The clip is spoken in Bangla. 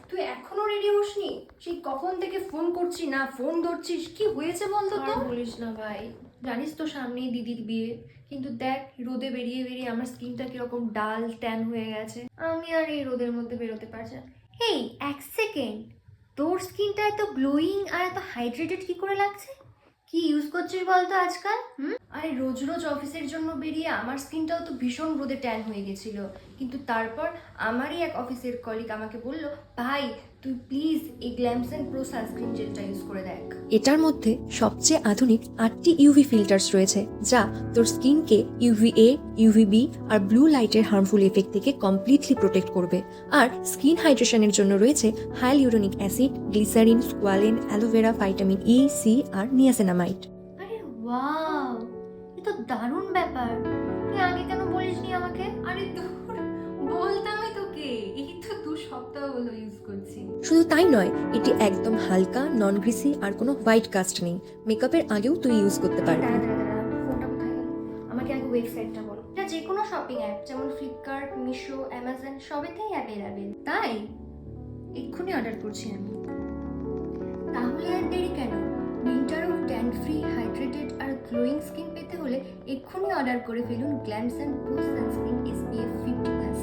তুই এখনো রেডি হসনি? সেই কখন থেকে ফোন করছি না, ফোন ধরছিস, কি হয়েছে বলতো? তো বলিস না ভাই, জানিস তো সামনেই দিদির বিয়ে, কিন্তু দেখ রোদে বেরিয়ে বেরিয়ে আমার স্কিনটা কিরকম ডাল ট্যান হয়ে গেছে। আমি আর এই রোদের মধ্যে বেরোতে পারছি না। এই এক সেকেন্ড, তোর স্কিনটা এত গ্লোয়িং আর এত হাইড্রেটেড কি করে লাগছে? কি ইউজ করছিস বলতো আজকাল? আরে রোজ রোজ অফিসের জন্য বেরিয়ে আমার স্কিনটাও তো ভীষণ রোদে ট্যান হয়ে গেছিল, কিন্তু তারপর আমারই এক অফিসের কলিগ আমাকে বলল, ভাই তুই প্লিজ এই গ্ল্যামসেন প্রো সানস্ক্রিন জেলটা ইউজ করে দেখ। এটার মধ্যে সবচেয়ে আধুনিক 8টি ইউভি ফিল্টার্স রয়েছে, যা তোর স্কিনকে ইউভিএ, ইউভিবি আর ব্লু লাইটের হার্মফুল এফেক্ট থেকে কমপ্লিটলি প্রোটেক্ট করবে। আর স্কিন হাইড্রেশনের জন্য রয়েছে hyaluronic acid, glycerine, squalene, aloe vera, vitamin E, C আর নিয়াসিনামাইড। আরে ওয়াও, এ তো দারুণ ব্যাপার। তুই আগে কেন বলিসনি আমাকে? আরে দূর, বলতামই তোকে, এই তো 2 সপ্তাহ হলো ইউজ করছি। শুধু তাই নয়, এটি একদম হালকা, নন গ্রিসি আর কোনো হোয়াইট কাস্ট নেই। মেকআপের আগেও তুই ইউজ করতে পারবি। দাঁড়া দাঁড়া দাঁড়া, ফোনটা কোথায় গেল? আমাকে আগে ওয়েবসাইটটা বলো। এটা যে কোনো শপিং অ্যাপ যেমন ফ্লিপকার্ট, মিশো, অ্যামাজন সবেতেই অ্যাভেলেবেল। তাই এক্ষুনি অর্ডার করছি আমি। তাহলে আর দেরি কেন? উইন্টারও ট্যান ফ্রি, হাইড্রেটেড আর গ্লোয়িং স্কিন পেতে হলে এক্ষুনি অর্ডার করে ফেলুন গ্ল্যামসেন প্রো সানস্ক্রিন SPF 50+।